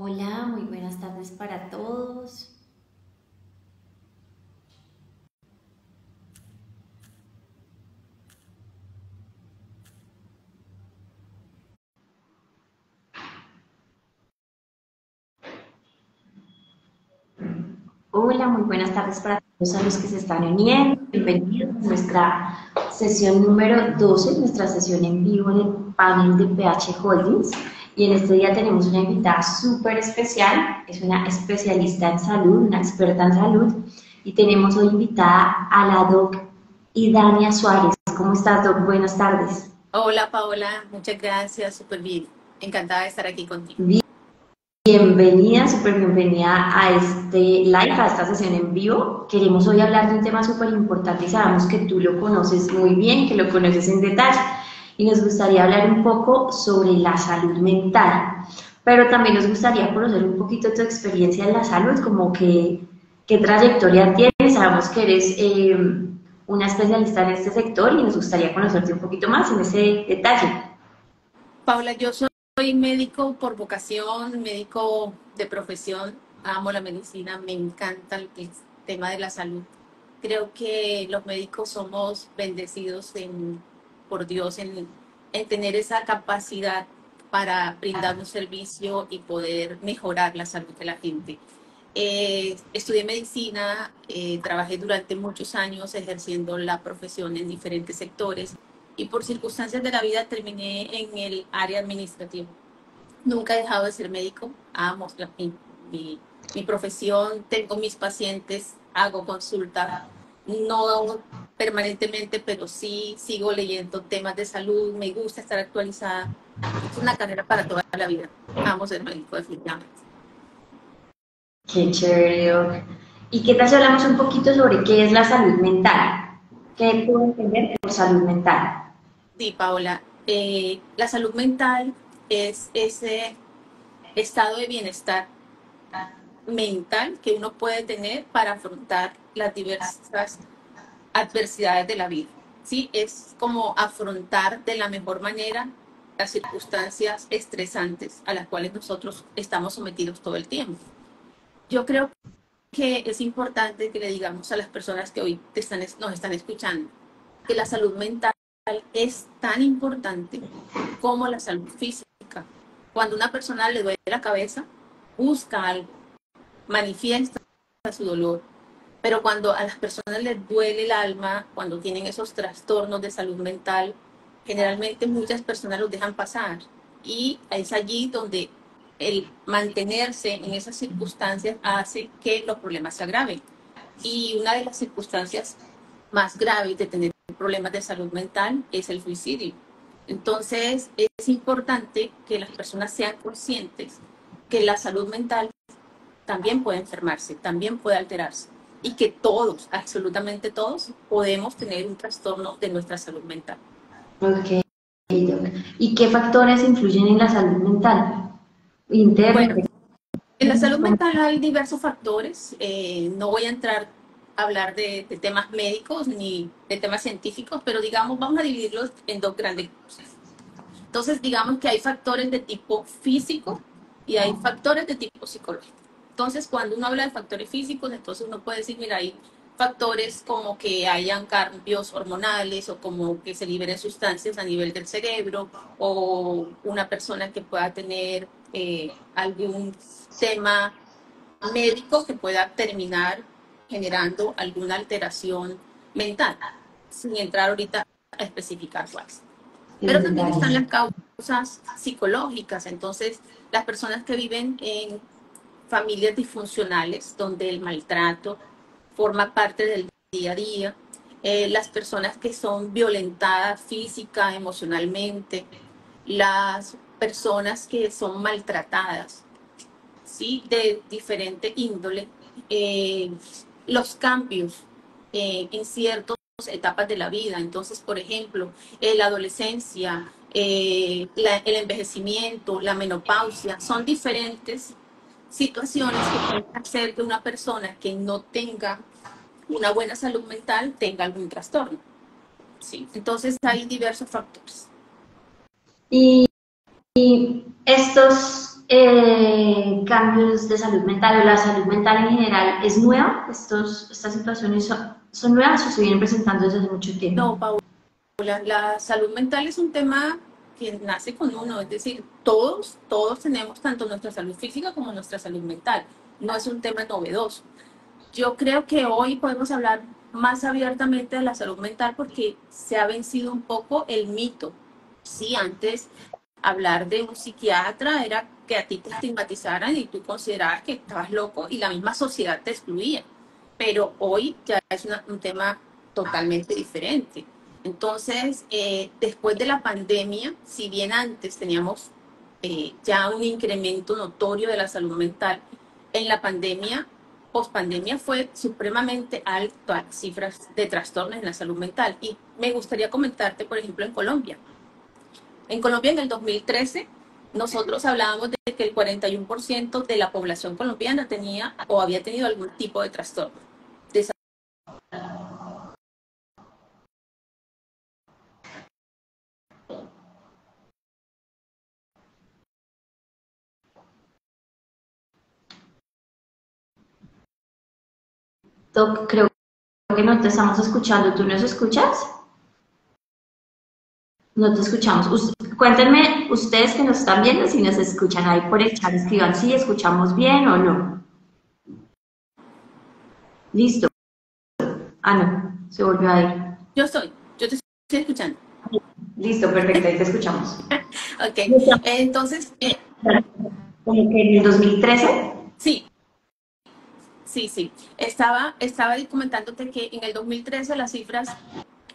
Hola, muy buenas tardes para todos. Hola, muy buenas tardes para todos a los que se están uniendo. Bienvenidos a nuestra sesión número 12, nuestra sesión en vivo en el panel de PH Holdings. Y en este día tenemos una invitada súper especial, es una especialista en salud, una experta en salud. Y tenemos hoy invitada a la doc Idania Suárez. ¿Cómo estás, doc? Buenas tardes. Hola Paola, muchas gracias, súper bien. Encantada de estar aquí contigo. Bienvenida, súper bienvenida a este live, a esta sesión en vivo. Queremos hoy hablar de un tema súper importante y sabemos que tú lo conoces muy bien, que lo conoces en detalle. Y nos gustaría hablar un poco sobre la salud mental. Pero también nos gustaría conocer un poquito tu experiencia en la salud, como que, qué trayectoria tienes. Sabemos que eres una especialista en este sector y nos gustaría conocerte un poquito más en ese detalle. Paola, yo soy médico por vocación, médico de profesión, amo la medicina, me encanta el tema de la salud. Creo que los médicos somos bendecidos por Dios en tener esa capacidad para brindar un servicio y poder mejorar la salud de la gente. Estudié medicina, trabajé durante muchos años ejerciendo la profesión en diferentes sectores y por circunstancias de la vida terminé en el área administrativa. Nunca he dejado de ser médico, amo mi, mi profesión, tengo mis pacientes, hago consulta, no permanentemente, pero sí sigo leyendo temas de salud, me gusta estar actualizada. Es una carrera para toda la vida. Amo ser médico, definitivamente. Qué chévere, Doc. ¿Y qué tal si hablamos un poquito sobre qué es la salud mental? ¿Qué puedo entender por salud mental? Sí, Paola, la salud mental es ese estado de bienestar mental que uno puede tener para afrontar las diversas adversidades de la vida. Sí, es como afrontar de la mejor manera las circunstancias estresantes a las cuales nosotros estamos sometidos todo el tiempo. Yo creo que es importante que le digamos a las personas que hoy nos están escuchando que la salud mental es tan importante como la salud física. Cuando una persona le duele la cabeza, busca algo, manifiesta su dolor. Pero cuando a las personas les duele el alma, cuando tienen esos trastornos de salud mental, generalmente muchas personas los dejan pasar. Y es allí donde el mantenerse en esas circunstancias hace que los problemas se agraven. Y una de las circunstancias más graves de tener problemas de salud mental es el suicidio. Entonces, es importante que las personas sean conscientes que la salud mental también puede enfermarse, también puede alterarse y que todos, absolutamente todos, podemos tener un trastorno de nuestra salud mental. Ok, Doc. ¿Y qué factores influyen en la salud mental? Internos, Bueno, en la salud externos. mental hay diversos factores. No voy a entrar a hablar de temas médicos ni de temas científicos, pero digamos, vamos a dividirlos en dos grandes cosas. Entonces, digamos que hay factores de tipo físico y hay factores de tipo psicológico. Entonces, cuando uno habla de factores físicos, entonces uno puede decir, mira, hay factores como que hayan cambios hormonales o como que se liberen sustancias a nivel del cerebro o una persona que pueda tener algún tema médico que pueda terminar generando alguna alteración mental, sin entrar ahorita a especificar cuáles. En Pero también detalle. están las causas psicológicas. Entonces, las personas que viven en familias disfuncionales, donde el maltrato forma parte del día a día, las personas que son violentadas física, emocionalmente, las personas que son maltratadas, ¿sí? De diferente índole, eh, los cambios en ciertas etapas de la vida. Entonces, por ejemplo, la adolescencia, el envejecimiento, la menopausia, son diferentes situaciones que pueden hacer que una persona que no tenga una buena salud mental tenga algún trastorno. ¿Sí? Entonces, hay diversos factores. Y estos cambios de salud mental o la salud mental en general es nueva. Estas situaciones son nuevas o se vienen presentando desde hace mucho tiempo. No, Paula, la salud mental es un tema que nace con uno, es decir, todos tenemos tanto nuestra salud física como nuestra salud mental. No es un tema novedoso. Yo creo que hoy podemos hablar más abiertamente de la salud mental porque se ha vencido un poco el mito. Sí, antes hablar de un psiquiatra era que a ti te estigmatizaran y tú considerabas que estabas loco y la misma sociedad te excluía. Pero hoy ya es un tema totalmente diferente. Entonces, después de la pandemia, si bien antes teníamos ya un incremento notorio de la salud mental, en la pandemia, pospandemia, fue supremamente alto las cifras de trastornos en la salud mental. Y me gustaría comentarte, por ejemplo, en Colombia. En Colombia, en el 2013, nosotros hablábamos de que el 41% de la población colombiana tenía o había tenido algún tipo de trastorno. Doc, creo que no te estamos escuchando. ¿Tú nos escuchas? No te escuchamos. Cuéntenme ustedes que nos están viendo si nos escuchan ahí por el chat. Escriban si escuchamos bien o no. Listo. Ah, no. Se volvió a ir. Yo te estoy escuchando. Listo, perfecto. Ahí te escuchamos. Ok, entonces, Como que en el 2013. sí. Estaba comentándote que en el 2013 las cifras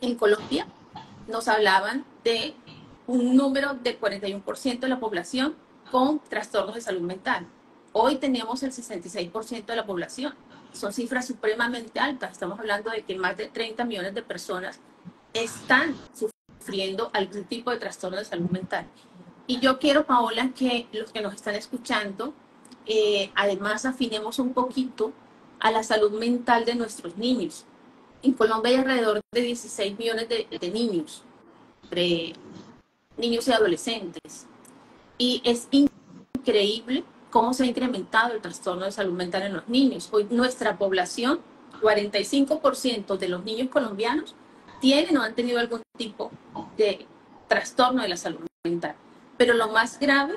en Colombia nos hablaban de un número del 41% de la población con trastornos de salud mental. Hoy tenemos el 66% de la población. Son cifras supremamente altas. Estamos hablando de que más de 30 millones de personas están sufriendo algún tipo de trastorno de salud mental. Y yo quiero, Paola, que los que nos están escuchando, además afinemos un poquito a la salud mental de nuestros niños. En Colombia hay alrededor de 16 millones de niños, niños y adolescentes. Y es increíble cómo se ha incrementado el trastorno de salud mental en los niños. Hoy nuestra población, 45% de los niños colombianos tienen o han tenido algún tipo de trastorno de la salud mental. Pero lo más grave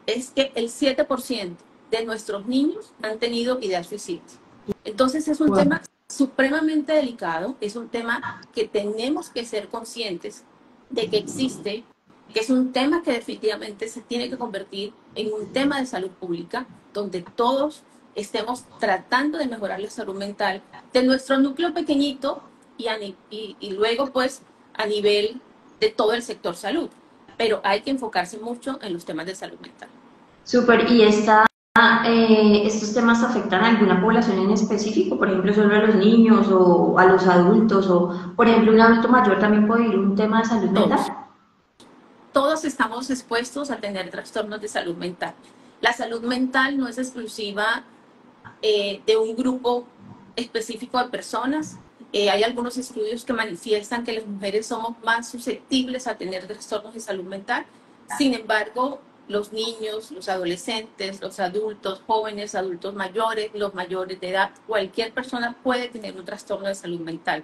es que el 7% de nuestros niños han tenido ideas suicidas. Entonces es un tema supremamente delicado, es un tema que tenemos que ser conscientes de que existe, que es un tema que definitivamente se tiene que convertir en un tema de salud pública, donde todos estemos tratando de mejorar la salud mental de nuestro núcleo pequeñito y luego pues a nivel de todo el sector salud. Pero hay que enfocarse mucho en los temas de salud mental. Súper, ¿y estos temas afectan a alguna población en específico? Por ejemplo, solo a los niños o a los adultos, o por ejemplo, un adulto mayor también puede vivir un tema de salud mental. Todos estamos expuestos a tener trastornos de salud mental. La salud mental no es exclusiva de un grupo específico de personas. Hay algunos estudios que manifiestan que las mujeres somos más susceptibles a tener trastornos de salud mental. Sin embargo, los niños, los adolescentes, los adultos jóvenes, adultos mayores, los mayores de edad, cualquier persona puede tener un trastorno de salud mental.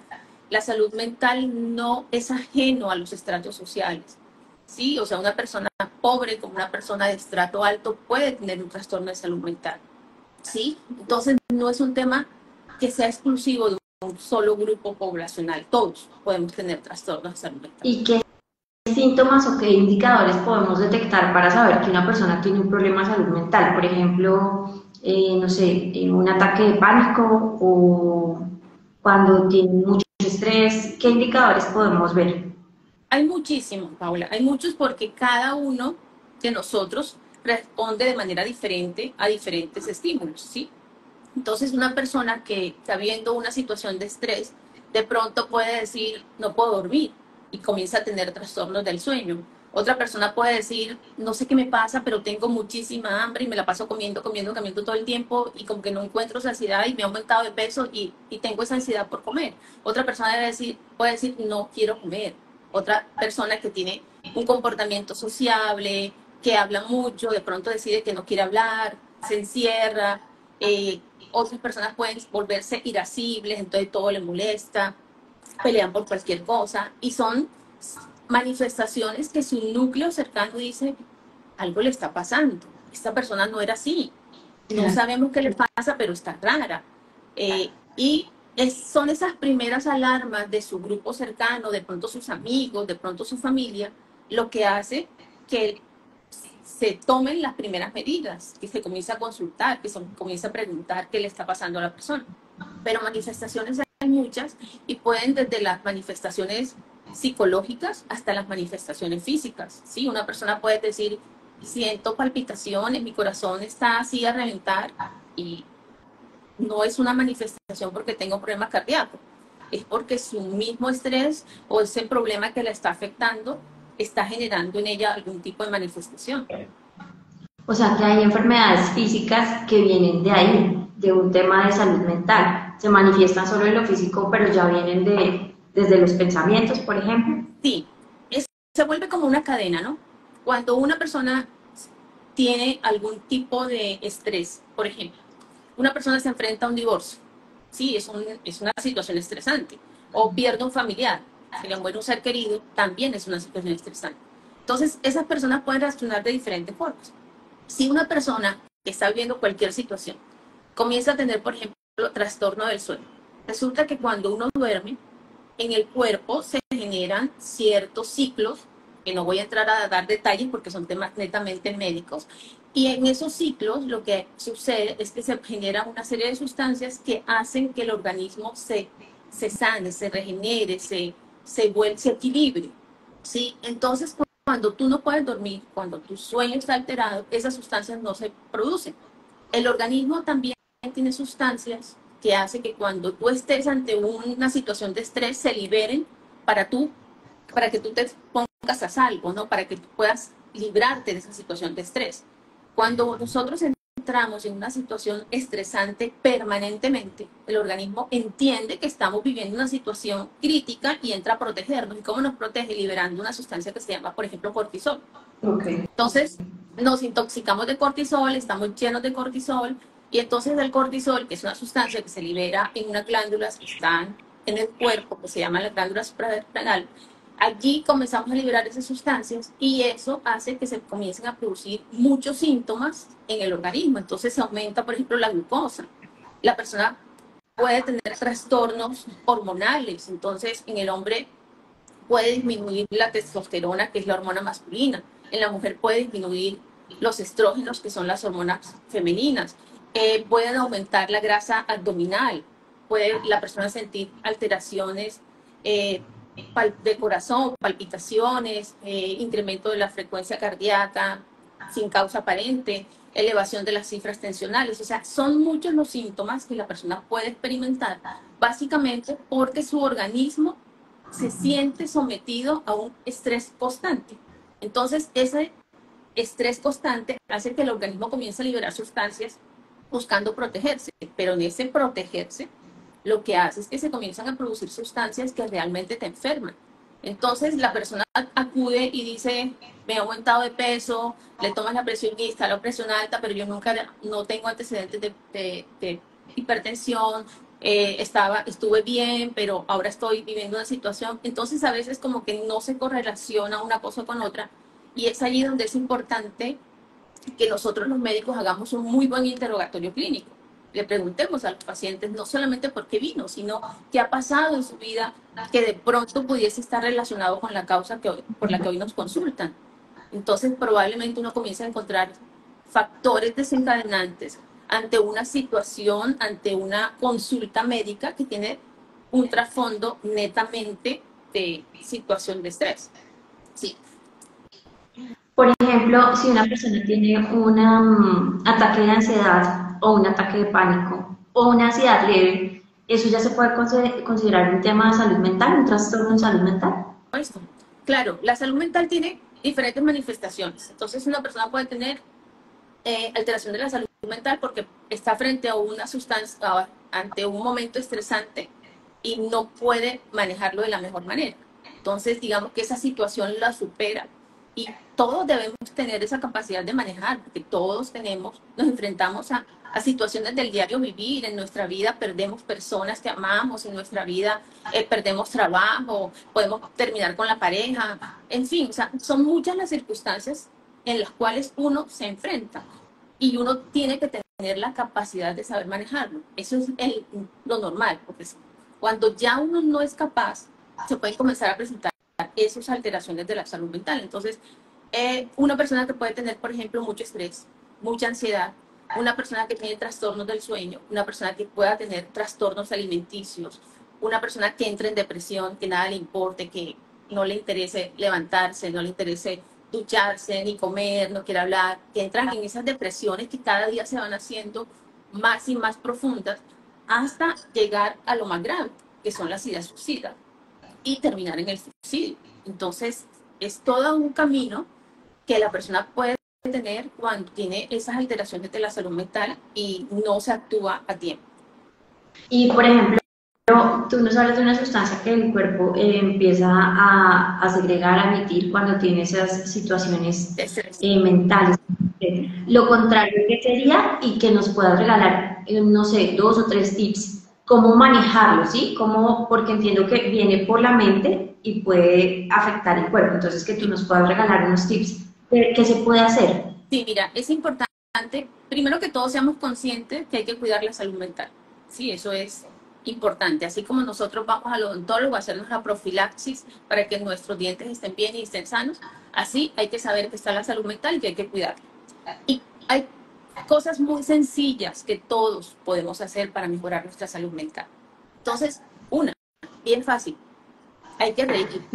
La salud mental no es ajeno a los estratos sociales. Sí, o sea, una persona pobre como una persona de estrato alto puede tener un trastorno de salud mental. Sí, entonces no es un tema que sea exclusivo de un solo grupo poblacional. Todos podemos tener trastornos de salud mental. ¿Y qué síntomas o qué indicadores podemos detectar para saber que una persona tiene un problema de salud mental? Por ejemplo, no sé, un ataque de pánico o cuando tiene mucho estrés. ¿Qué indicadores podemos ver? Hay muchísimos, Paula. Hay muchos porque cada uno de nosotros responde de manera diferente a diferentes estímulos, ¿sí? Entonces, una persona que está viendo una situación de estrés, de pronto puede decir, no puedo dormir, y comienza a tener trastornos del sueño. Otra persona puede decir, no sé qué me pasa, pero tengo muchísima hambre y me la paso comiendo todo el tiempo y como que no encuentro saciedad y me he aumentado de peso y tengo esa ansiedad por comer. Otra persona puede decir, no quiero comer. Otra persona que tiene un comportamiento sociable, que habla mucho, de pronto decide que no quiere hablar, se encierra, otras personas pueden volverse irascibles, entonces todo le molesta, pelean por cualquier cosa y son manifestaciones que su núcleo cercano dice, algo le está pasando, esta persona no era así, no Claro. sabemos qué le pasa, pero está rara. Y son esas primeras alarmas de su grupo cercano, de pronto sus amigos, de pronto su familia, lo que hace que se tomen las primeras medidas, que se comience a consultar, que se comience a preguntar qué le está pasando a la persona. Pero manifestaciones hay muchas y pueden desde las manifestaciones psicológicas hasta las manifestaciones físicas. ¿Sí? Una persona puede decir, siento palpitaciones, mi corazón está así a reventar y no es una manifestación porque tengo problemas cardíacos, es porque su mismo estrés o ese problema que la está afectando está generando en ella algún tipo de manifestación. O sea que hay enfermedades físicas que vienen de ahí, de un tema de salud mental. Se manifiestan solo en lo físico, pero ya vienen desde los pensamientos, por ejemplo. Sí, se vuelve como una cadena, ¿no? Cuando una persona tiene algún tipo de estrés, por ejemplo, una persona se enfrenta a un divorcio, sí, es una situación estresante, o pierde un familiar, se le muere un ser querido, también es una situación estresante. Entonces, esas personas pueden reaccionar de diferentes formas. Si una persona que está viviendo cualquier situación comienza a tener, por ejemplo, trastorno del sueño, resulta que cuando uno duerme, en el cuerpo se generan ciertos ciclos, que no voy a entrar a dar detalles porque son temas netamente médicos, y en esos ciclos lo que sucede es que se generan una serie de sustancias que hacen que el organismo se sane, se regenere, se equilibre. ¿Sí? Entonces, cuando tú no puedes dormir, cuando tu sueño está alterado, esas sustancias no se producen. El organismo también tiene sustancias que hacen que cuando tú estés ante una situación de estrés se liberen para tú, para que tú te pongas a salvo, ¿no? Para que tú puedas librarte de esa situación de estrés. Cuando nosotros entramos en una situación estresante permanentemente, el organismo entiende que estamos viviendo una situación crítica y entra a protegernos. ¿Y cómo nos protege? Liberando una sustancia que se llama, por ejemplo, cortisol. Ok. Entonces, nos intoxicamos de cortisol, estamos llenos de cortisol, y entonces el cortisol, que es una sustancia que se libera en unas glándulas que están en el cuerpo, que se llaman las glándulas suprarrenal, allí comenzamos a liberar esas sustancias y eso hace que se comiencen a producir muchos síntomas en el organismo. Entonces se aumenta, por ejemplo, la glucosa. La persona puede tener trastornos hormonales, entonces en el hombre puede disminuir la testosterona, que es la hormona masculina. En la mujer puede disminuir los estrógenos, que son las hormonas femeninas. Pueden aumentar la grasa abdominal. Puede la persona sentir alteraciones de corazón, palpitaciones, incremento de la frecuencia cardíaca sin causa aparente, elevación de las cifras tensionales. O sea, son muchos los síntomas que la persona puede experimentar, básicamente porque su organismo se siente sometido a un estrés constante. Entonces, ese estrés constante hace que el organismo comience a liberar sustancias buscando protegerse, pero en ese protegerse, lo que hace es que se comienzan a producir sustancias que realmente te enferman. Entonces, la persona acude y dice, me he aumentado de peso, le tomas la presión y está la presión alta, pero yo nunca, no tengo antecedentes de hipertensión, estuve bien, pero ahora estoy viviendo una situación. Entonces, a veces como que no se correlaciona una cosa con otra, y es allí donde es importante que nosotros los médicos hagamos un muy buen interrogatorio clínico. Le preguntemos a los pacientes no solamente por qué vino, sino qué ha pasado en su vida que de pronto pudiese estar relacionado con la causa por la que hoy nos consultan. Entonces probablemente uno comienza a encontrar factores desencadenantes ante una situación, ante una consulta médica que tiene un trasfondo netamente de situación de estrés. Sí, Por ejemplo, si una persona tiene un ataque de ansiedad o un ataque de pánico o una ansiedad leve, ¿eso ya se puede considerar un tema de salud mental, un trastorno de salud mental? esto. Claro, la salud mental tiene diferentes manifestaciones. Entonces una persona puede tener alteración de la salud mental porque está frente a una sustancia, ante un momento estresante y no puede manejarlo de la mejor manera. Entonces, digamos que esa situación la supera y todos debemos tener esa capacidad de manejar, porque todos nos enfrentamos a situaciones del diario vivir, en nuestra vida perdemos personas que amamos, en nuestra vida perdemos trabajo, podemos terminar con la pareja, en fin, o sea, son muchas las circunstancias en las cuales uno se enfrenta y uno tiene que tener la capacidad de saber manejarlo. Eso es lo normal, porque cuando ya uno no es capaz, se pueden comenzar a presentar esas alteraciones de la salud mental. Entonces, una persona que puede tener, por ejemplo, mucho estrés, mucha ansiedad, una persona que tiene trastornos del sueño, una persona que pueda tener trastornos alimenticios, una persona que entra en depresión, que nada le importe, que no le interese levantarse, no le interese ducharse, ni comer, no quiere hablar, que entran en esas depresiones que cada día se van haciendo más y más profundas hasta llegar a lo más grave, que son las ideas suicidas y terminar en el suicidio. Entonces, es todo un camino que la persona puede tener cuando tiene esas alteraciones de la salud mental y no se actúa a tiempo. Y, por ejemplo, tú nos hablas de una sustancia que el cuerpo empieza a segregar, a emitir cuando tiene esas situaciones mentales. Lo contrario que sería, y que nos puedas regalar, no sé, 2 o 3 tips, cómo manejarlo, ¿sí? Porque entiendo que viene por la mente y puede afectar el cuerpo. Entonces, que tú nos puedas regalar unos tips. ¿Qué se puede hacer? Sí, mira, es importante, primero que todos seamos conscientes que hay que cuidar la salud mental. Sí, eso es importante. Así como nosotros vamos al odontólogo a hacernos la profilaxis para que nuestros dientes estén bien y estén sanos, así hay que saber que está la salud mental y que hay que cuidarla. Y hay cosas muy sencillas que todos podemos hacer para mejorar nuestra salud mental. Entonces, una, bien fácil, hay que reír,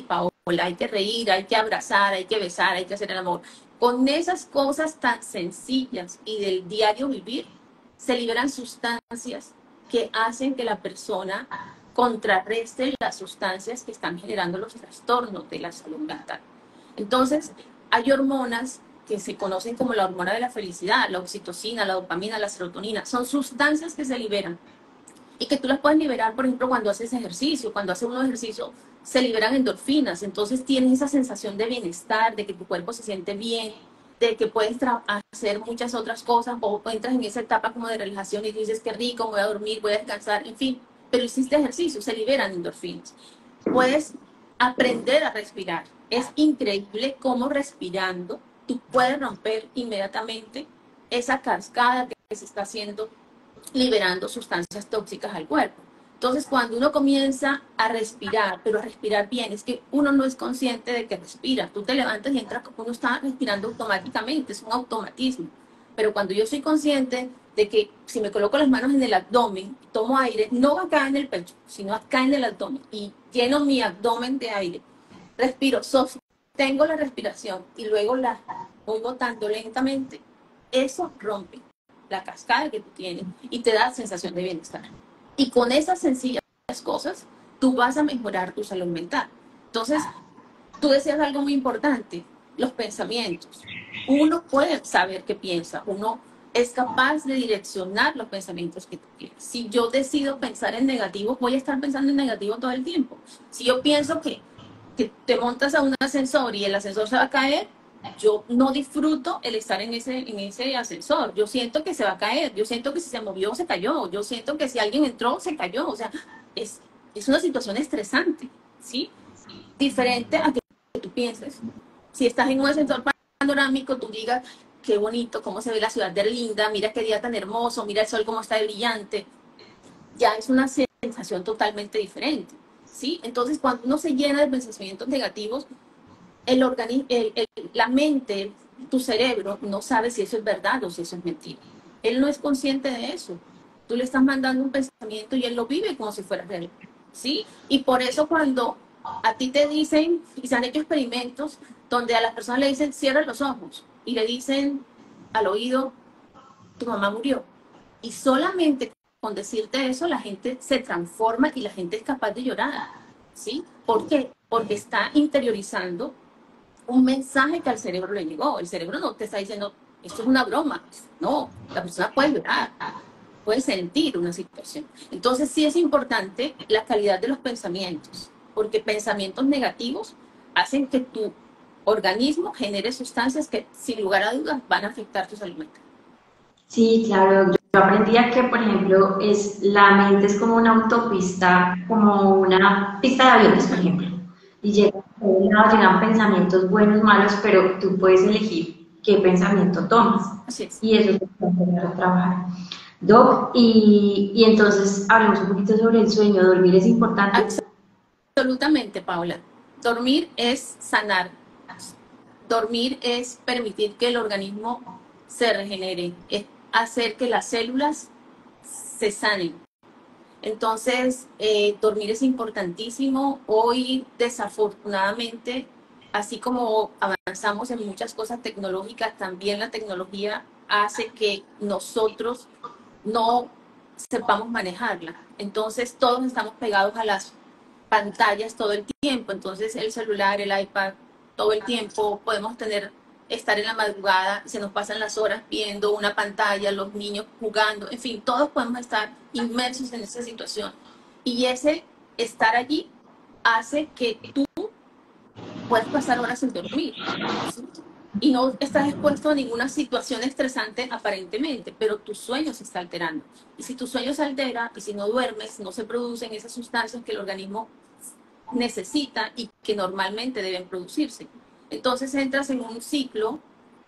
Paola, hay que reír, hay que abrazar, hay que besar, hay que hacer el amor. Con esas cosas tan sencillas y del diario vivir, se liberan sustancias que hacen que la persona contrarreste las sustancias que están generando los trastornos de la salud mental. Entonces, hay hormonas que se conocen como la hormona de la felicidad, la oxitocina, la dopamina, la serotonina. Son sustancias que se liberan y que tú las puedes liberar, por ejemplo, cuando haces ejercicio. Cuando haces un ejercicio, se liberan endorfinas. Entonces tienes esa sensación de bienestar, de que tu cuerpo se siente bien, de que puedes hacer muchas otras cosas, o entras en esa etapa como de relajación y dices, qué rico, voy a dormir, voy a descansar, en fin. Pero hiciste ejercicio, se liberan endorfinas. Puedes aprender a respirar. Es increíble cómo respirando tú puedes romper inmediatamente esa cascada que se está haciendo, liberando sustancias tóxicas al cuerpo. Entonces, cuando uno comienza a respirar, pero a respirar bien, es que uno no es consciente de que respira. Tú te levantas y entras, uno está respirando automáticamente, es un automatismo. Pero cuando yo soy consciente de que si me coloco las manos en el abdomen, tomo aire, no acá en el pecho, sino acá en el abdomen, y lleno mi abdomen de aire, respiro, sostengo la respiración y luego la voy botando lentamente, eso rompe la cascada que tú tienes y te da sensación de bienestar. Y con esas sencillas cosas, tú vas a mejorar tu salud mental. Entonces, tú decías algo muy importante, los pensamientos. Uno puede saber qué piensa, uno es capaz de direccionar los pensamientos que tú tienes. Si yo decido pensar en negativo, voy a estar pensando en negativo todo el tiempo. Si yo pienso que te montas a un ascensor y el ascensor se va a caer, yo no disfruto el estar en ese ascensor. Yo siento que se va a caer, yo siento que si se movió, se cayó, yo siento que si alguien entró, se cayó. O sea, es una situación estresante, ¿sí? Diferente a que tú pienses. Si estás en un ascensor panorámico, tú digas, qué bonito, cómo se ve la ciudad de linda, mira qué día tan hermoso, mira el sol cómo está de brillante. Ya es una sensación totalmente diferente, ¿sí? Entonces, cuando uno se llena de pensamientos negativos, la mente, tu cerebro, no sabe si eso es verdad o si eso es mentira. Él no es consciente de eso. Tú le estás mandando un pensamiento y él lo vive como si fuera real, ¿sí? Y por eso cuando a ti te dicen, y se han hecho experimentos, donde a las personas le dicen, cierra los ojos, y le dicen al oído, tu mamá murió. Y solamente con decirte eso, la gente se transforma y la gente es capaz de llorar, ¿sí? ¿Por qué? Porque está interiorizando un mensaje que al cerebro le llegó. El cerebro no te está diciendo, esto es una broma. No, la persona puede llorar, puede sentir una situación. Entonces sí es importante la calidad de los pensamientos, porque pensamientos negativos hacen que tu organismo genere sustancias que sin lugar a dudas van a afectar tu salud mental. Sí, claro, yo aprendí a que, por ejemplo, la mente es como una autopista, como una pista de aviones, por ejemplo, y llegan pensamientos buenos, malos, pero tú puedes elegir qué pensamiento tomas, Así es. y eso es lo que vamos a empezar a trabajar. Doc, y entonces hablemos un poquito sobre el sueño. ¿Dormir es importante? Absolutamente, Paula. Dormir es sanar. Dormir es permitir que el organismo se regenere, es hacer que las células se sanen. Entonces, dormir es importantísimo. Hoy, desafortunadamente, así como avanzamos en muchas cosas tecnológicas, también la tecnología hace que nosotros no sepamos manejarla. Entonces, todos estamos pegados a las pantallas todo el tiempo. Entonces, el celular, el iPad, todo el tiempo podemos estar en la madrugada, se nos pasan las horas viendo una pantalla, los niños jugando, en fin, todos podemos estar inmersos en esa situación. Y ese estar allí hace que tú puedas pasar horas sin dormir. ¿Sí? Y no estás expuesto a ninguna situación estresante aparentemente, pero tu sueño se está alterando. Y si tu sueño se altera y si no duermes, no se producen esas sustancias que el organismo necesita y que normalmente deben producirse. Entonces entras en un ciclo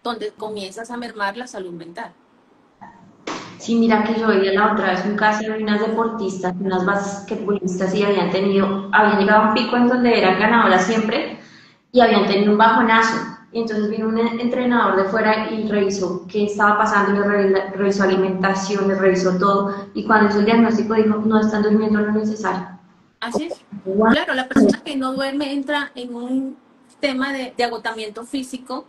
donde comienzas a mermar la salud mental. Sí, mira que yo veía la otra vez un caso de unas deportistas, unas basquetbolistas y habían llegado a un pico en donde eran ganadoras siempre y habían tenido un bajonazo. Y entonces vino un entrenador de fuera y revisó qué estaba pasando, revisó alimentación, les revisó todo. Y cuando hizo el diagnóstico dijo, no están durmiendo lo necesario. Así es. Claro, la persona que no duerme entra en un tema de agotamiento físico,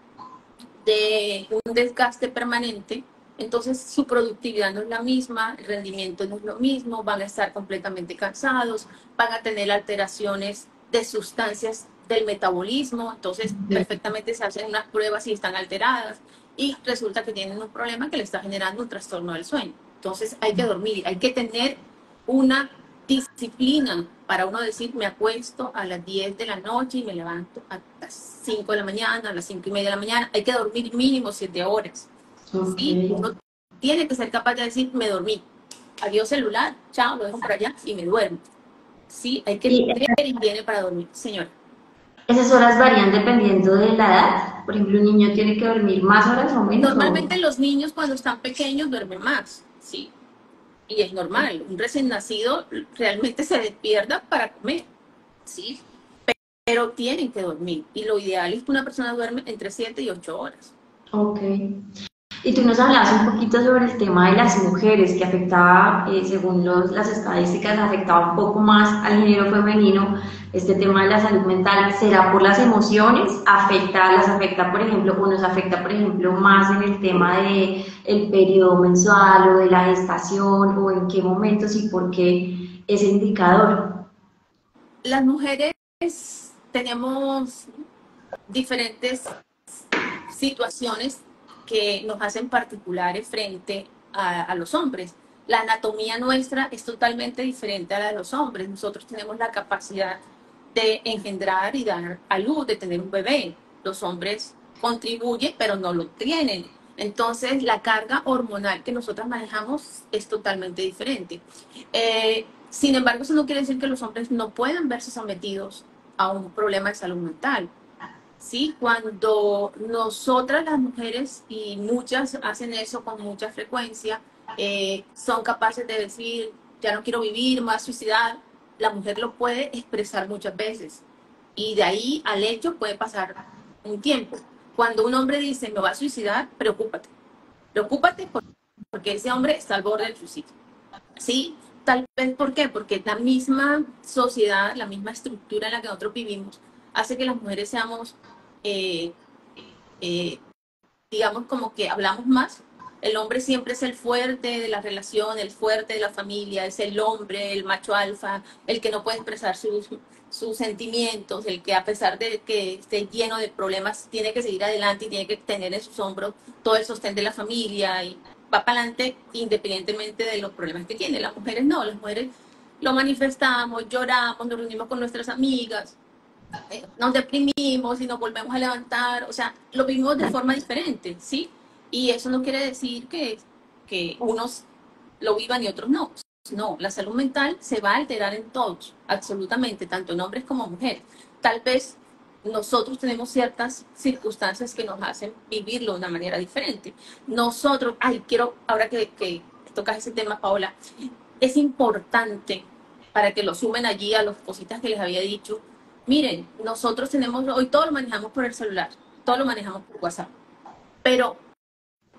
de un desgaste permanente, entonces su productividad no es la misma, el rendimiento no es lo mismo, van a estar completamente cansados, van a tener alteraciones de sustancias del metabolismo, entonces perfectamente se hacen unas pruebas y están alteradas y resulta que tienen un problema que le está generando un trastorno del sueño. Entonces hay que dormir, hay que tener una disciplina para uno decir, me acuesto a las 10 de la noche y me levanto a las 5 de la mañana, a las 5:30 de la mañana. Hay que dormir mínimo 7 horas. ¿Sí? Okay. Uno tiene que ser capaz de decir, me dormí. Adiós celular, chao, lo dejo por allá y me duermo. Sí, hay que Y tener higiene para dormir, señora. esas horas varían dependiendo de la edad. Por ejemplo, un niño tiene que dormir más horas o menos. Normalmente los niños cuando están pequeños duermen más, ¿sí? Y es normal. Un recién nacido realmente se despierta para comer, ¿sí? Pero tienen que dormir. Y lo ideal es que una persona duerme entre 7 y 8 horas. Ok. Y tú nos hablabas un poquito sobre el tema de las mujeres, que afectaba, según las estadísticas, afectaba un poco más al género femenino, este tema de la salud mental. ¿Será por las emociones? Las afecta, por ejemplo, o nos afecta, por ejemplo, más en el tema de el periodo mensual o de la gestación, o en qué momentos y por qué ese indicador? Las mujeres tenemos diferentes situaciones que nos hacen particulares frente a los hombres. La anatomía nuestra es totalmente diferente a la de los hombres. Nosotros tenemos la capacidad de engendrar y dar a luz, de tener un bebé. Los hombres contribuyen, pero no lo tienen. Entonces, la carga hormonal que nosotros manejamos es totalmente diferente. Sin embargo, eso no quiere decir que los hombres no puedan verse sometidos a un problema de salud mental. Sí, cuando nosotras las mujeres, y muchas hacen eso con mucha frecuencia, son capaces de decir, ya no quiero vivir, más suicidar, la mujer lo puede expresar muchas veces. Y de ahí al hecho puede pasar un tiempo. Cuando un hombre dice, me va a suicidar, preocúpate. Preocúpate porque ese hombre está al borde del suicidio. Sí, tal vez, ¿por qué? Porque la misma sociedad, la misma estructura en la que nosotros vivimos, hace que las mujeres seamos eh, eh, digamos, como que hablamos más. El hombre siempre es el fuerte de la relación, el fuerte de la familia, es el hombre, el macho alfa, el que no puede expresar sus sentimientos, el que a pesar de que esté lleno de problemas, tiene que seguir adelante y tiene que tener en sus hombros todo el sostén de la familia y va para adelante independientemente de los problemas que tiene. Las mujeres no, las mujeres lo manifestamos, lloramos, nos reunimos con nuestras amigas, nos deprimimos y nos volvemos a levantar, o sea, lo vivimos de forma diferente, ¿sí? Y eso no quiere decir que unos lo vivan y otros no. No, la salud mental se va a alterar en todos, absolutamente, tanto en hombres como mujeres. Tal vez nosotros tenemos ciertas circunstancias que nos hacen vivirlo de una manera diferente. Nosotros, ay, quiero, ahora que tocas ese tema, Paola, es importante para que lo sumen allí a las cositas que les había dicho. Miren, nosotros tenemos, hoy todo lo manejamos por el celular, todo lo manejamos por WhatsApp, pero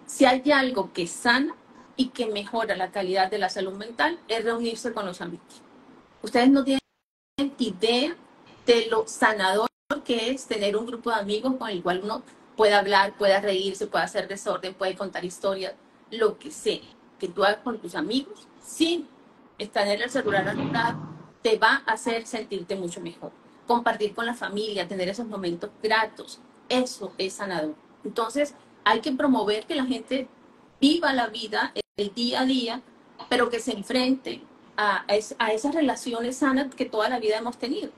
si hay algo que sana y que mejora la calidad de la salud mental, es reunirse con los amigos. Ustedes no tienen idea de lo sanador que es tener un grupo de amigos con el cual uno puede hablar, puede reírse, puede hacer desorden, puede contar historias, lo que sea que tú hagas con tus amigos sin estar en el celular al lado, te va a hacer sentirte mucho mejor. Compartir con la familia, tener esos momentos gratos, eso es sanador. Entonces, hay que promover que la gente viva la vida, el día a día, pero que se enfrente a esas relaciones sanas que toda la vida hemos tenido.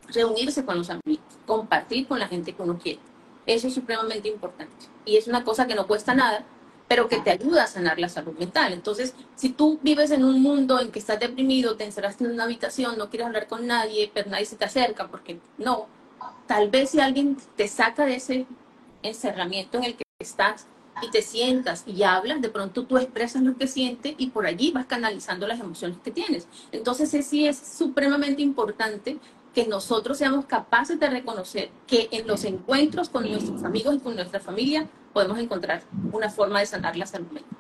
Reunirse con los amigos, compartir con la gente que uno quiere. Eso es supremamente importante. Y es una cosa que no cuesta nada, pero que te ayuda a sanar la salud mental. Entonces, si tú vives en un mundo en que estás deprimido, te encerraste en una habitación, no quieres hablar con nadie, pero nadie se te acerca, porque no, tal vez si alguien te saca de ese encerramiento en el que estás y te sientas y hablas, de pronto tú expresas lo que sientes y por allí vas canalizando las emociones que tienes. Entonces, sí es supremamente importante que nosotros seamos capaces de reconocer que en los encuentros con nuestros amigos y con nuestra familia podemos encontrar una forma de sanar la salud mental.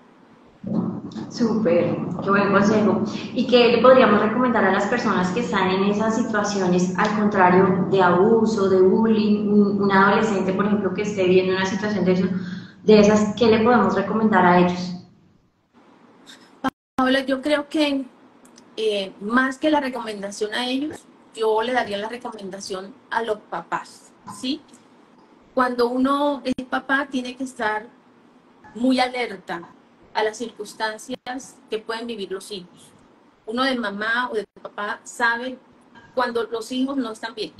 Súper, qué buen consejo. ¿Y qué le podríamos recomendar a las personas que están en esas situaciones, al contrario, de abuso, de bullying, un adolescente, por ejemplo, que esté viendo una situación de, eso, de esas, qué le podemos recomendar a ellos? Paola, yo creo que más que la recomendación a ellos, yo le daría la recomendación a los papás, ¿sí? Cuando uno es papá, tiene que estar muy alerta a las circunstancias que pueden vivir los hijos. Uno de mamá o de papá sabe cuando los hijos no están bien.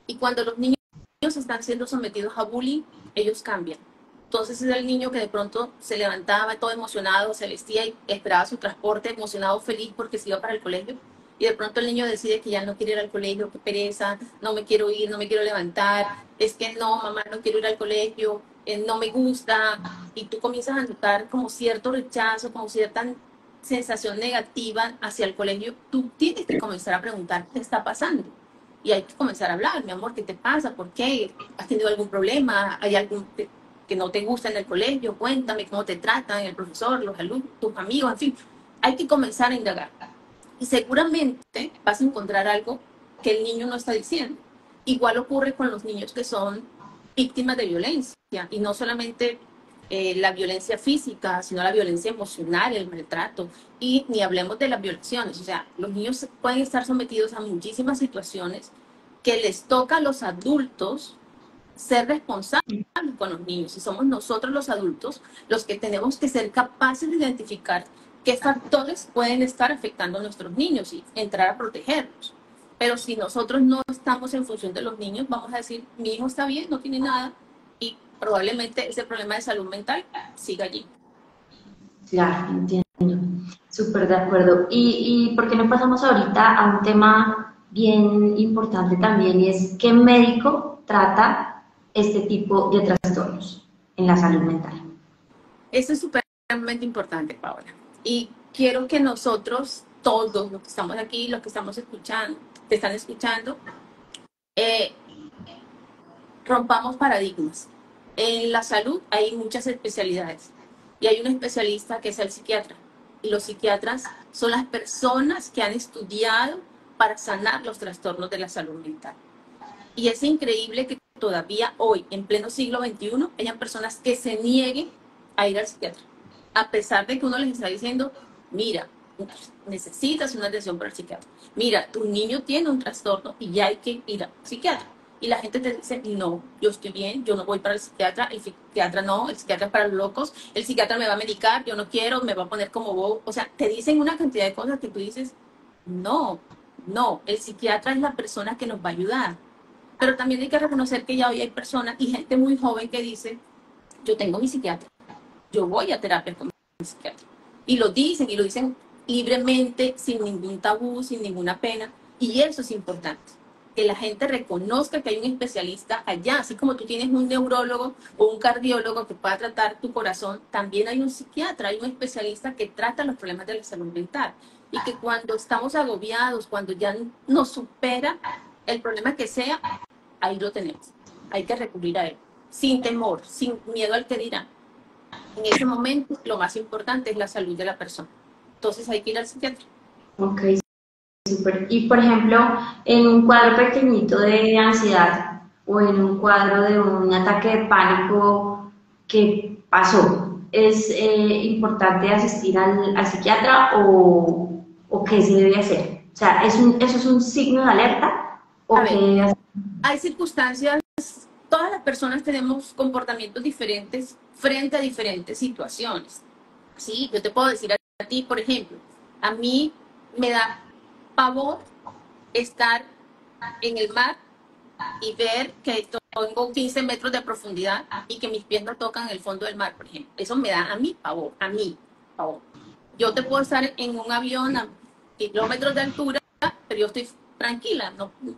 Y cuando los niños están siendo sometidos a bullying, ellos cambian. Entonces es el niño que de pronto se levantaba todo emocionado, se vestía y esperaba su transporte, emocionado, feliz porque se iba para el colegio. Y de pronto el niño decide que ya no quiere ir al colegio, que pereza, no me quiero ir, no me quiero levantar, es que no, mamá, no quiero ir al colegio, no me gusta. Y tú comienzas a notar como cierto rechazo, como cierta sensación negativa hacia el colegio. Tú tienes que comenzar a preguntar qué está pasando y hay que comenzar a hablar, mi amor, ¿qué te pasa? ¿Por qué? ¿Has tenido algún problema? ¿Hay algún que no te gusta en el colegio? Cuéntame cómo te tratan el profesor, los alumnos, tus amigos, en fin. Hay que comenzar a indagar. Y seguramente vas a encontrar algo que el niño no está diciendo. Igual ocurre con los niños que son víctimas de violencia, y no solamente la violencia física, sino la violencia emocional, el maltrato, y ni hablemos de las violaciones. O sea, los niños pueden estar sometidos a muchísimas situaciones que les toca a los adultos ser responsables con los niños. Y somos nosotros los adultos los que tenemos que ser capaces de identificar qué factores pueden estar afectando a nuestros niños y entrar a protegerlos. Pero si nosotros no estamos en función de los niños, vamos a decir, mi hijo está bien, no tiene nada, y probablemente ese problema de salud mental siga allí. Claro, entiendo. Súper de acuerdo. ¿Y por qué no pasamos ahorita a un tema bien importante también y es qué médico trata este tipo de trastornos en la salud mental? Eso es supremamente importante, Paola. Y quiero que nosotros, todos los que estamos aquí, los que estamos escuchando, te están escuchando, eh, rompamos paradigmas. En la salud hay muchas especialidades y hay un especialista que es el psiquiatra. Y los psiquiatras son las personas que han estudiado para sanar los trastornos de la salud mental. Y es increíble que todavía hoy, en pleno siglo XXI, hayan personas que se nieguen a ir al psiquiatra. A pesar de que uno les está diciendo, mira, necesitas una atención para el psiquiatra. Mira, tu niño tiene un trastorno y ya hay que ir al psiquiatra. Y la gente te dice, no, yo estoy bien, yo no voy para el psiquiatra no, el psiquiatra es para los locos, el psiquiatra me va a medicar, yo no quiero, me va a poner como bobo. O sea, te dicen una cantidad de cosas que tú dices, no, no, el psiquiatra es la persona que nos va a ayudar. Pero también hay que reconocer que ya hoy hay personas y gente muy joven que dice, yo tengo mi psiquiatra, yo voy a terapia con mi psiquiatra. Y lo dicen libremente, sin ningún tabú, sin ninguna pena. Y eso es importante, que la gente reconozca que hay un especialista allá. Así como tú tienes un neurólogo o un cardiólogo que pueda tratar tu corazón, también hay un psiquiatra, hay un especialista que trata los problemas de la salud mental. Y que cuando estamos agobiados, cuando ya nos supera el problema que sea, ahí lo tenemos. Hay que recurrir a él, sin temor, sin miedo al que dirán. En ese momento, lo más importante es la salud de la persona. Entonces hay que ir al psiquiatra. Ok, súper. Y por ejemplo, en un cuadro pequeñito de ansiedad o en un cuadro de un ataque de pánico, ¿qué pasó? ¿Es importante asistir al psiquiatra o qué se debe hacer? O sea, ¿eso es un signo de alerta A o qué ver, debe hacer? hay circunstancias, todas las personas tenemos comportamientos diferentes frente a diferentes situaciones. Sí, yo te puedo decir a ti, por ejemplo, a mí me da pavor estar en el mar y ver que tengo 15 metros de profundidad y que mis pies no tocan el fondo del mar, por ejemplo. Eso me da a mí pavor, a mí pavor. Yo te puedo estar en un avión a kilómetros de altura, pero yo estoy tranquila,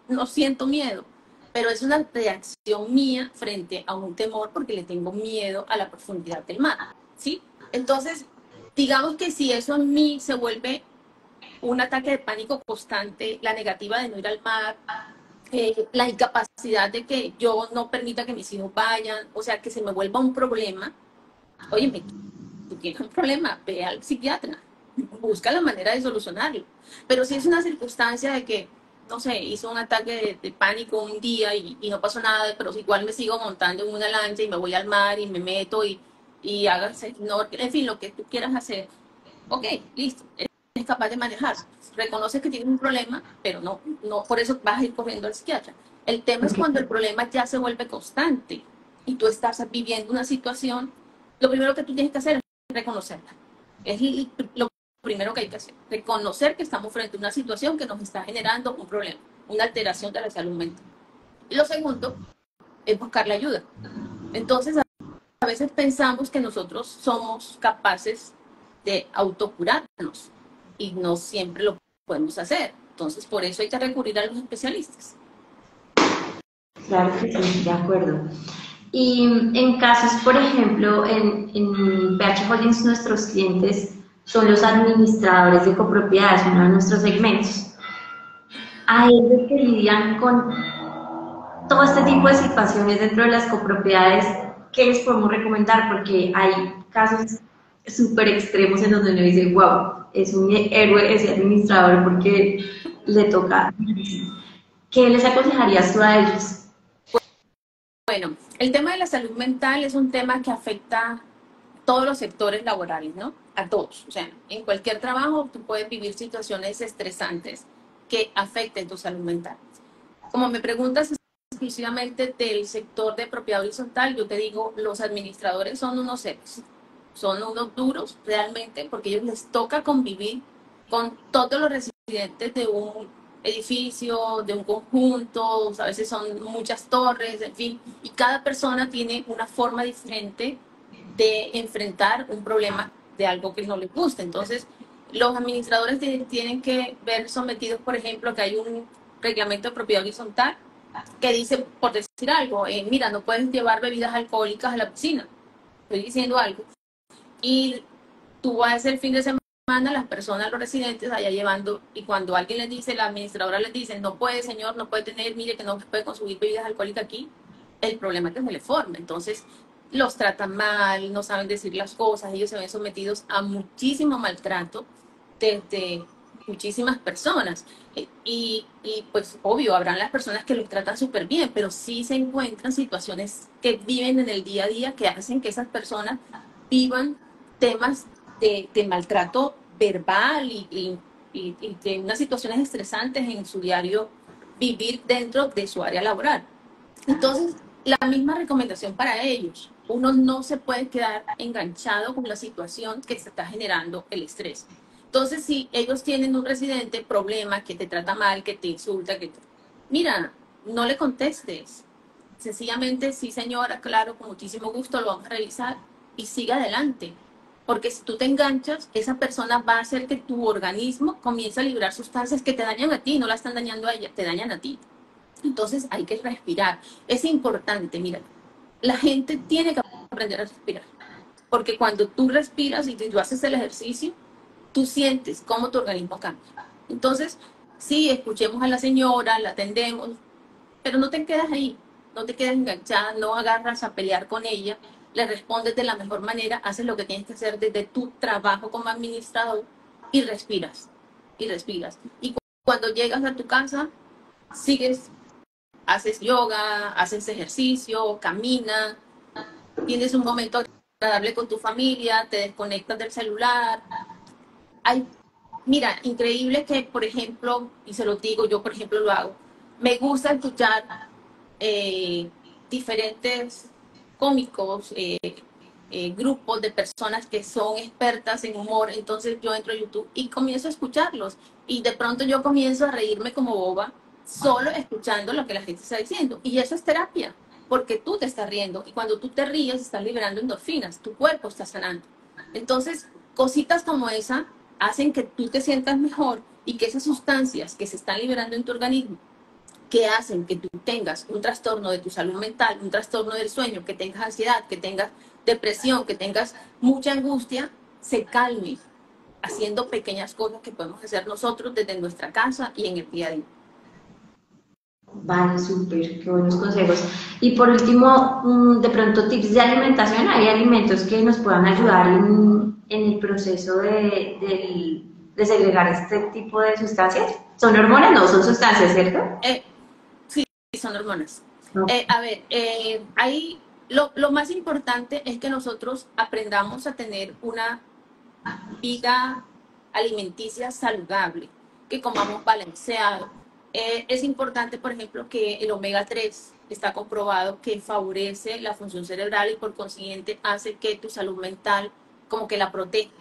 no siento miedo. Pero es una reacción mía frente a un temor porque le tengo miedo a la profundidad del mar, ¿sí? Entonces, digamos que si eso en mí se vuelve un ataque de pánico constante, la negativa de no ir al mar, la incapacidad de que yo no permita que mis hijos vayan, o sea, que se me vuelva un problema, oye, tú tienes un problema, ve al psiquiatra, busca la manera de solucionarlo. Pero si es una circunstancia de que, no sé, hizo un ataque de pánico un día y no pasó nada, pero igual me sigo montando en una lancha y me voy al mar y me meto y háganse, no, en fin, lo que tú quieras hacer, ok, listo, eres capaz de manejar. Reconoces que tienes un problema, pero no, por eso vas a ir corriendo al psiquiatra. El tema es cuando el problema ya se vuelve constante y tú estás viviendo una situación, lo primero que tú tienes que hacer es reconocerla. Es lo primero que hay que hacer. Reconocer que estamos frente a una situación que nos está generando un problema, una alteración de la salud mental. Y lo segundo es buscar la ayuda. Entonces, a veces pensamos que nosotros somos capaces de autocurarnos y no siempre lo podemos hacer. Entonces, por eso hay que recurrir a los especialistas. Claro que sí, de acuerdo. Y en casos, por ejemplo, en PH Holdings nuestros clientes son los administradores de copropiedades, uno de nuestros segmentos. A ellos que lidian con todo este tipo de situaciones dentro de las copropiedades, ¿qué les podemos recomendar? Porque hay casos súper extremos en donde uno dice, wow, es un héroe ese administrador porque le toca. ¿Qué les aconsejarías tú a ellos? Bueno, el tema de la salud mental es un tema que afecta a todos los sectores laborales, ¿no? A todos. O sea, en cualquier trabajo tú puedes vivir situaciones estresantes que afecten tu salud mental. Como me preguntas exclusivamente del sector de propiedad horizontal, yo te digo, los administradores son unos seres, son unos duros realmente, porque a ellos les toca convivir con todos los residentes de un edificio, de un conjunto, a veces son muchas torres, en fin, y cada persona tiene una forma diferente de enfrentar un problema de algo que no les gusta. Entonces, los administradores tienen que ver sometidos, por ejemplo, que hay un reglamento de propiedad horizontal que dice, por decir algo, mira, no puedes llevar bebidas alcohólicas a la piscina. Estoy diciendo algo. Y tú vas el fin de semana, las personas, los residentes, allá llevando, y cuando alguien les dice, la administradora les dice, no puede, señor, no puede tener, mire que no puede consumir bebidas alcohólicas aquí, el problema es que se le forma. Entonces, los tratan mal, no saben decir las cosas, ellos se ven sometidos a muchísimo maltrato desde muchísimas personas. Pues obvio, habrán las personas que los tratan súper bien, pero sí se encuentran situaciones que viven en el día a día que hacen que esas personas vivan temas de maltrato verbal y de unas situaciones estresantes en su diario vivir dentro de su área laboral. Entonces, la misma recomendación para ellos. Uno no se puede quedar enganchado con la situación que se está generando el estrés. Entonces, si ellos tienen un residente problema que te trata mal, que te insulta, mira, no le contestes. Sencillamente, sí señora, claro, con muchísimo gusto lo vamos a revisar y sigue adelante. Porque si tú te enganchas, esa persona va a hacer que tu organismo comience a liberar sustancias que te dañan a ti, no la están dañando a ella, te dañan a ti. Entonces hay que respirar. Es importante, mira, la gente tiene que aprender a respirar. Porque cuando tú respiras y tú haces el ejercicio, tú sientes cómo tu organismo cambia. Entonces, sí, escuchemos a la señora, la atendemos, pero no te quedas ahí, no te quedas enganchada, no agarras a pelear con ella, le respondes de la mejor manera, haces lo que tienes que hacer desde tu trabajo como administrador y respiras, y respiras. Y cuando llegas a tu casa, sigues, haces yoga, haces ejercicio, caminas, tienes un momento agradable con tu familia, te desconectas del celular. Hay, mira, increíble que, por ejemplo, y se lo digo, yo por ejemplo lo hago, me gusta escuchar eh, diferentes cómicos, grupos de personas que son expertas en humor, entonces yo entro a YouTube y comienzo a escucharlos y de pronto yo comienzo a reírme como boba solo escuchando lo que la gente está diciendo y eso es terapia porque tú te estás riendo y cuando tú te ríes estás liberando endorfinas, tu cuerpo está sanando. Entonces, cositas como esa hacen que tú te sientas mejor y que esas sustancias que se están liberando en tu organismo que hacen que tú tengas un trastorno de tu salud mental, un trastorno del sueño, que tengas ansiedad, que tengas depresión, que tengas mucha angustia, se calme haciendo pequeñas cosas que podemos hacer nosotros desde nuestra casa y en el día a día. Vale, súper, qué buenos consejos. Y por último, de pronto tips de alimentación. ¿Hay alimentos que nos puedan ayudar en el proceso de segregar este tipo de sustancias? ¿Son hormonas? No, son sustancias, ¿cierto? Sí, son hormonas. No. A ver, ahí lo más importante es que nosotros aprendamos a tener una vida alimenticia saludable, que comamos balanceado. Es importante, por ejemplo, que el omega 3 está comprobado que favorece la función cerebral y por consiguiente hace que tu salud mental como que la proteja.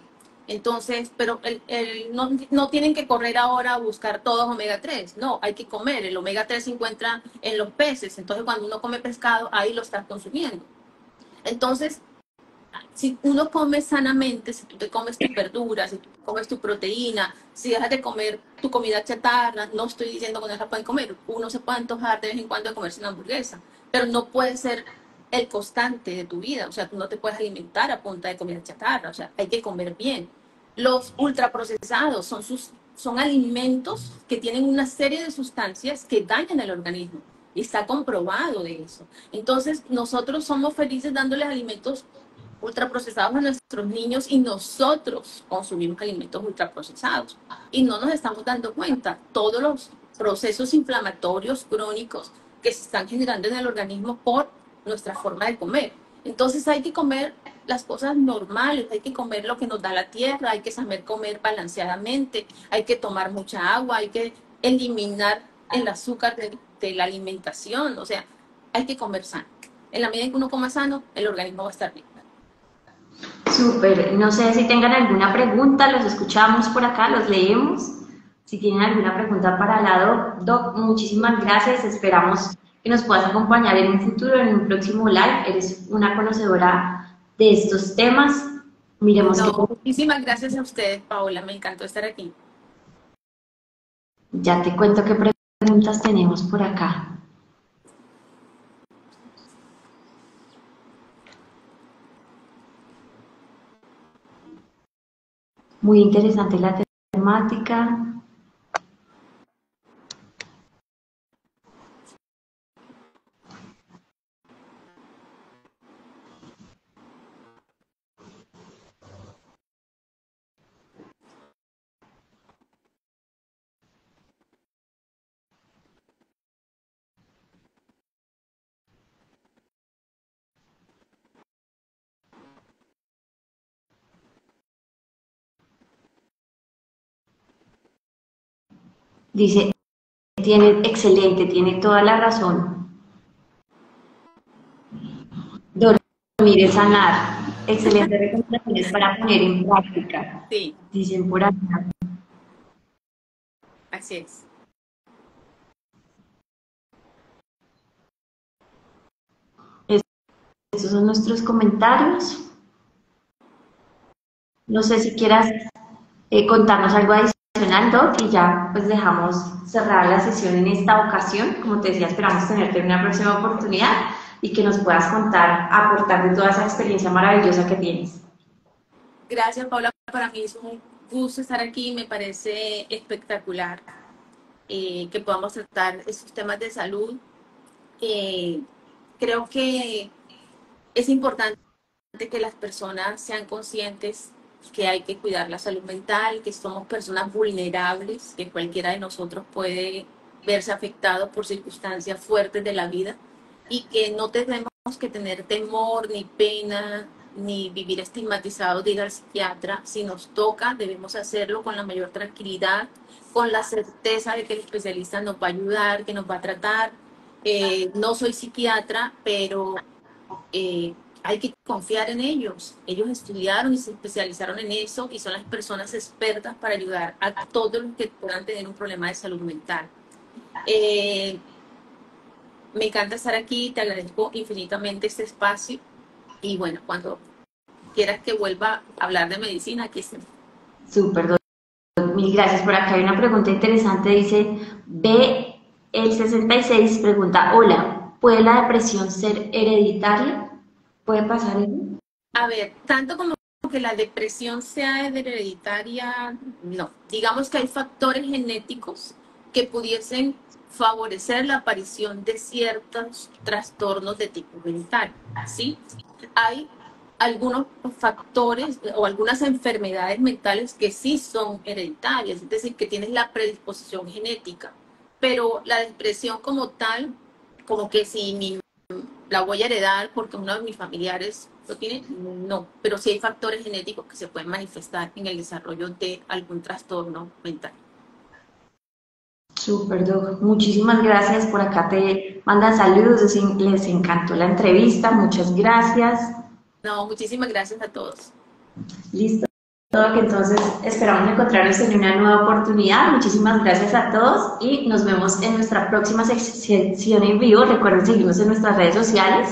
Entonces, pero no tienen que correr ahora a buscar todos omega 3, no, hay que comer. El omega 3 se encuentra en los peces, entonces cuando uno come pescado, ahí lo estás consumiendo. Entonces, si uno come sanamente, si tú te comes tus verduras, si tú comes tu proteína, si dejas de comer tu comida chatarra, no estoy diciendo que no la pueden comer, uno se puede antojar de vez en cuando de comerse una hamburguesa, pero no puede ser el constante de tu vida, o sea, tú no te puedes alimentar a punta de comida chatarra, o sea, hay que comer bien. Los ultraprocesados son alimentos que tienen una serie de sustancias que dañan el organismo. Y está comprobado de eso. Entonces, nosotros somos felices dándoles alimentos ultraprocesados a nuestros niños y nosotros consumimos alimentos ultraprocesados y no nos estamos dando cuenta todos los procesos inflamatorios crónicos que se están generando en el organismo por nuestra forma de comer. Entonces hay que comer las cosas normales, hay que comer lo que nos da la tierra, hay que saber comer balanceadamente, hay que tomar mucha agua, hay que eliminar el azúcar de la alimentación, o sea, hay que comer sano. En la medida en que uno coma sano, el organismo va a estar bien. Súper. No sé si tengan alguna pregunta, los escuchamos por acá, los leemos. Si tienen alguna pregunta para Lado, Doc, muchísimas gracias. Esperamos que nos puedas acompañar en un futuro, en un próximo live. Eres una conocedora de estos temas. Miremos No, que muchísimas gracias a ustedes, Paola. Me encantó estar aquí. ya te cuento qué preguntas tenemos por acá. Muy interesante la temática. Dice, tiene excelente, tiene toda la razón. Dormir es sanar. Excelentes recomendaciones para poner en práctica. Sí, Dicen por acá. así es. esos son nuestros comentarios. No sé si quieras contarnos algo adicional, Doc, y ya pues dejamos cerrar la sesión en esta ocasión. Como te decía, esperamos tenerte en una próxima oportunidad y que nos puedas contar, aportar de toda esa experiencia maravillosa que tienes. Gracias, Paula. Para mí es un gusto estar aquí. Me parece espectacular que podamos tratar estos temas de salud. Creo que es importante que las personas sean conscientes que hay que cuidar la salud mental, que somos personas vulnerables, que cualquiera de nosotros puede verse afectado por circunstancias fuertes de la vida y que no tenemos que tener temor ni pena ni vivir estigmatizados de ir al psiquiatra. Si nos toca, debemos hacerlo con la mayor tranquilidad, con la certeza de que el especialista nos va a ayudar, que nos va a tratar. No soy psiquiatra, pero hay que confiar en ellos. Ellos estudiaron y se especializaron en eso y son las personas expertas para ayudar a todos los que puedan tener un problema de salud mental. Me encanta estar aquí, te agradezco infinitamente este espacio y bueno, cuando quieras que vuelva a hablar de medicina, aquí estoy. Súper, mil gracias. Por acá hay una pregunta interesante, dice B el 66 pregunta, hola, ¿puede la depresión ser hereditaria? ¿Puede pasar eso? A ver, tanto como que la depresión sea hereditaria, no. Digamos que hay factores genéticos que pudiesen favorecer la aparición de ciertos trastornos de tipo mental, ¿sí? Hay algunos factores o algunas enfermedades mentales que sí son hereditarias, es decir, que tienes la predisposición genética, pero la depresión como tal, como que si la voy a heredar porque uno de mis familiares lo tiene, no, pero sí hay factores genéticos que se pueden manifestar en el desarrollo de algún trastorno mental. Súper, Doc. Muchísimas gracias. Por acá te mandan saludos. Les encantó la entrevista. Muchas gracias. No, muchísimas gracias a todos. Listo, Doc. Entonces esperamos encontrarnos en una nueva oportunidad. Muchísimas gracias a todos y nos vemos en nuestra próxima sesión en vivo. Recuerden seguirnos en nuestras redes sociales,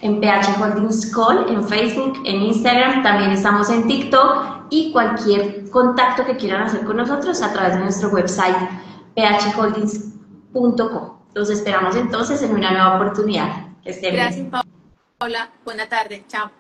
en PH Holdings Call, en Facebook, en Instagram. También estamos en TikTok y cualquier contacto que quieran hacer con nosotros a través de nuestro website phholdings.com. Los esperamos entonces en una nueva oportunidad. Que estén Gracias, bien. Paula. Buena tarde. Chao.